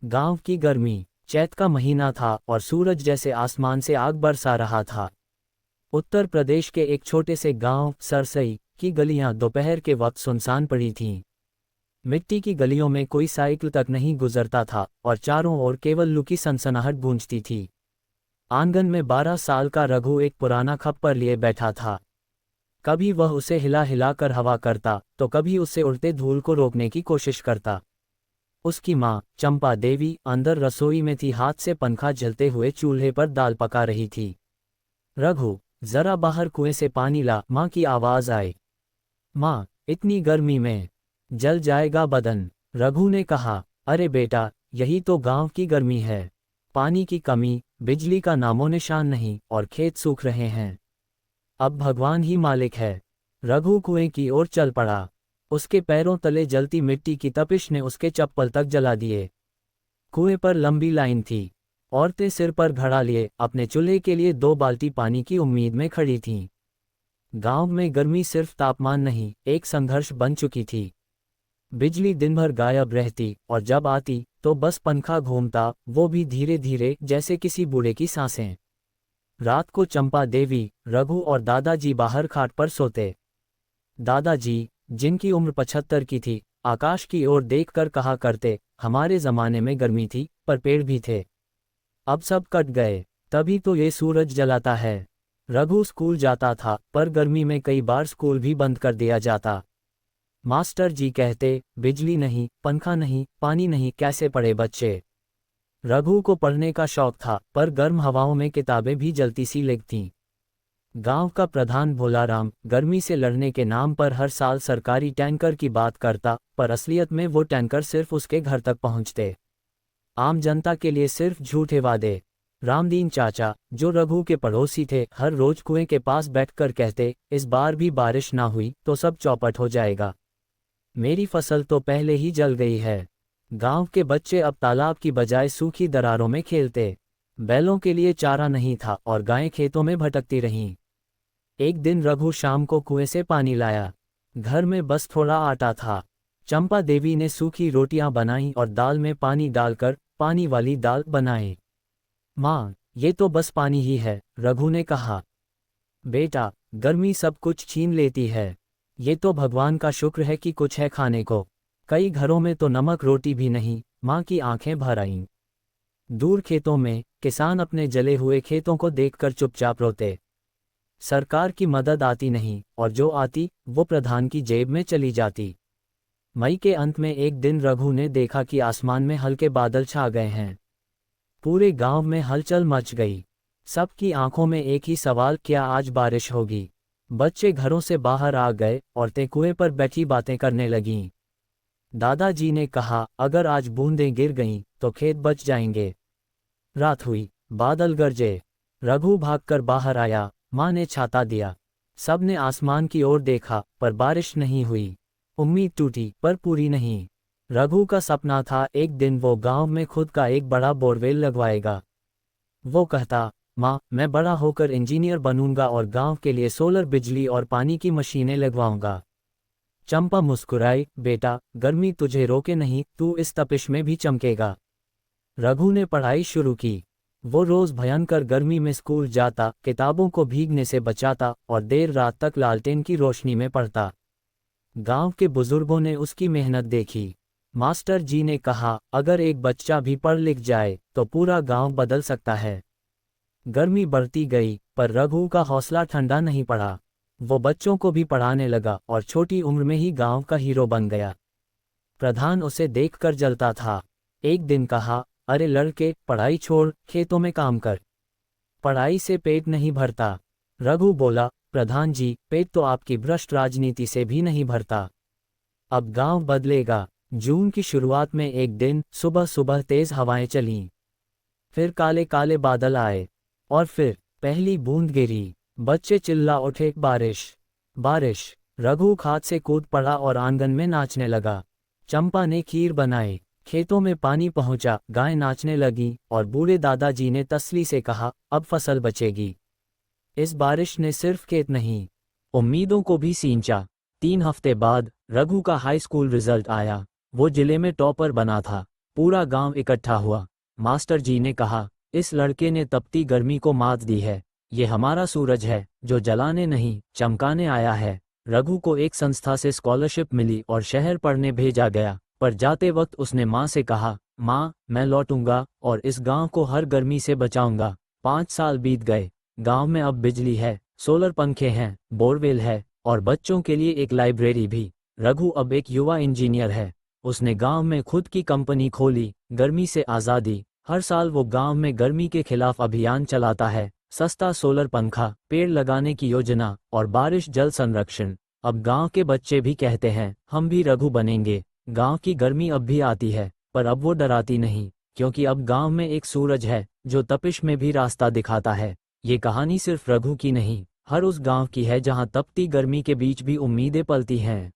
गांव की गर्मी, चैत का महीना था और सूरज जैसे आसमान से आग बरसा रहा था। उत्तर प्रदेश के एक छोटे से गांव सरसई की गलियां दोपहर के वक्त सुनसान पड़ी थीं। मिट्टी की गलियों में कोई साइकिल तक नहीं गुजरता था और चारों ओर केवल लू की सनसनाहट गूंजती थी। आंगन में 12 साल का रघु एक पुराना खप्पर लिए बैठा था। कभी वह उसे हिला हिला कर हवा करता तो कभी उससे उड़ते धूल को रोकने की कोशिश करता। उसकी माँ चंपा देवी अंदर रसोई में थी, हाथ से पंखा जलते हुए चूल्हे पर दाल पका रही थी। रघु, जरा बाहर कुएं से पानी ला, माँ की आवाज आई। माँ, इतनी गर्मी में जल जाएगा बदन, रघु ने कहा। अरे बेटा, यही तो गांव की गर्मी है। पानी की कमी, बिजली का नामो निशान नहीं और खेत सूख रहे हैं। अब भगवान ही मालिक है। रघु कुएं की ओर चल पड़ा। उसके पैरों तले जलती मिट्टी की तपिश ने उसके चप्पल तक जला दिए। कुएं पर लंबी लाइन थी। औरतें सिर पर घड़ा लिए अपने चूल्हे के लिए 2 बाल्टी पानी की उम्मीद में खड़ी थीं। गांव में गर्मी सिर्फ तापमान नहीं, एक संघर्ष बन चुकी थी। बिजली दिन भर गायब रहती और जब आती तो बस पंखा घूमता, वो भी धीरे धीरे, जैसे किसी बूढ़े की सांसें। रात को चंपा देवी, रघु और दादाजी बाहर खाट पर सोते। दादाजी, जिनकी उम्र 75 की थी, आकाश की ओर देखकर कहा करते, हमारे जमाने में गर्मी थी पर पेड़ भी थे। अब सब कट गए, तभी तो ये सूरज जलाता है। रघु स्कूल जाता था पर गर्मी में कई बार स्कूल भी बंद कर दिया जाता। मास्टर जी कहते, बिजली नहीं, पंखा नहीं, पानी नहीं, कैसे पढ़े बच्चे। रघु को पढ़ने का शौक था पर गर्म हवाओं में किताबें भी जलती सी लगतीं। गांव का प्रधान भोलाराम गर्मी से लड़ने के नाम पर हर साल सरकारी टैंकर की बात करता, पर असलियत में वो टैंकर सिर्फ उसके घर तक पहुंचते। आम जनता के लिए सिर्फ झूठे वादे। रामदीन चाचा, जो रघु के पड़ोसी थे, हर रोज कुएं के पास बैठकर कहते, इस बार भी बारिश ना हुई तो सब चौपट हो जाएगा। मेरी फसल तो पहले ही जल गई है। गांव के बच्चे अब तालाब की बजाय सूखी दरारों में खेलते। बैलों के लिए चारा नहीं था और गायें खेतों में भटकती रहीं। एक दिन रघु शाम को कुएं से पानी लाया। घर में बस थोड़ा आटा था। चंपा देवी ने सूखी रोटियां बनाईं और दाल में पानी डालकर पानी वाली दाल बनाई। माँ, ये तो बस पानी ही है, रघु ने कहा। बेटा, गर्मी सब कुछ छीन लेती है। ये तो भगवान का शुक्र है कि कुछ है खाने को। कई घरों में तो नमक रोटी भी नहीं। माँ की आंखें भर आईं। दूर खेतों में किसान अपने जले हुए खेतों को देखकर चुपचाप रोते। सरकार की मदद आती नहीं और जो आती वो प्रधान की जेब में चली जाती। मई के अंत में एक दिन रघु ने देखा कि आसमान में हल्के बादल छा गए हैं। पूरे गांव में हलचल मच गई। सबकी आंखों में एक ही सवाल, क्या आज बारिश होगी। बच्चे घरों से बाहर आ गए, औरतें कुएं पर बैठी बातें करने लगीं। दादाजी ने कहा, अगर आज बूंदें गिर गईं तो खेत बच जाएंगे। रात हुई, बादल गरजे। रघु भागकर बाहर आया। माँ ने छाता दिया। सबने आसमान की ओर देखा पर बारिश नहीं हुई। उम्मीद टूटी पर पूरी नहीं। रघु का सपना था एक दिन वो गांव में खुद का एक बड़ा बोरवेल लगवाएगा। वो कहता, माँ, मैं बड़ा होकर इंजीनियर बनूंगा और गांव के लिए सोलर बिजली और पानी की मशीनें लगवाऊंगा। चंपा मुस्कुराई, बेटा, गर्मी तुझे रोके नहीं, तू इस तपिश में भी चमकेगा। रघु ने पढ़ाई शुरू की। वो रोज भयंकर गर्मी में स्कूल जाता, किताबों को भीगने से बचाता और देर रात तक लालटेन की रोशनी में पढ़ता। गांव के बुजुर्गों ने उसकी मेहनत देखी। मास्टर जी ने कहा, अगर एक बच्चा भी पढ़ लिख जाए तो पूरा गांव बदल सकता है। गर्मी बढ़ती गई पर रघु का हौसला ठंडा नहीं पड़ा। वो बच्चों को भी पढ़ाने लगा और छोटी उम्र में ही गांव का हीरो बन गया। प्रधान उसे देखकर जलता था। एक दिन कहा, अरे लड़के, पढ़ाई छोड़, खेतों में काम कर। पढ़ाई से पेट नहीं भरता। रघु बोला, प्रधान जी, पेट तो आपकी भ्रष्ट राजनीति से भी नहीं भरता। अब गांव बदलेगा। जून की शुरुआत में एक दिन सुबह सुबह तेज हवाएं चलीं। फिर काले काले बादल आए और फिर पहली बूंद गिरी। बच्चे चिल्ला उठे, बारिश बारिश। रघु खाट से कूद पड़ा और आंगन में नाचने लगा। चंपा ने खीर बनाई। खेतों में पानी पहुंचा, गायें नाचने लगी और बूढ़े दादाजी ने तसल्ली से कहा, अब फसल बचेगी। इस बारिश ने सिर्फ खेत नहीं, उम्मीदों को भी सींचा। 3 हफ्ते बाद रघु का हाई स्कूल रिजल्ट आया। वो जिले में टॉपर बना था। पूरा गांव इकट्ठा हुआ। मास्टर जी ने कहा, इस लड़के ने तपती गर्मी को मात दी है। ये हमारा सूरज है, जो जलाने नहीं चमकाने आया है। रघु को एक संस्था से स्कॉलरशिप मिली और शहर पढ़ने भेजा गया, पर जाते वक्त उसने माँ से कहा, माँ, मैं लौटूंगा और इस गांव को हर गर्मी से बचाऊंगा। 5 साल बीत गए। गांव में अब बिजली है, सोलर पंखे हैं, बोरवेल है और बच्चों के लिए एक लाइब्रेरी भी। रघु अब एक युवा इंजीनियर है। उसने गांव में खुद की कंपनी खोली, गर्मी से आज़ादी। हर साल वो गांव में गर्मी के खिलाफ अभियान चलाता है, सस्ता सोलर पंखा, पेड़ लगाने की योजना और बारिश जल संरक्षण। अब गांव के बच्चे भी कहते हैं, हम भी रघु बनेंगे। गांव की गर्मी अब भी आती है, पर अब वो डराती नहीं, क्योंकि अब गांव में एक सूरज है जो तपिश में भी रास्ता दिखाता है। ये कहानी सिर्फ रघु की नहीं, हर उस गांव की है जहां तपती गर्मी के बीच भी उम्मीदें पलती हैं।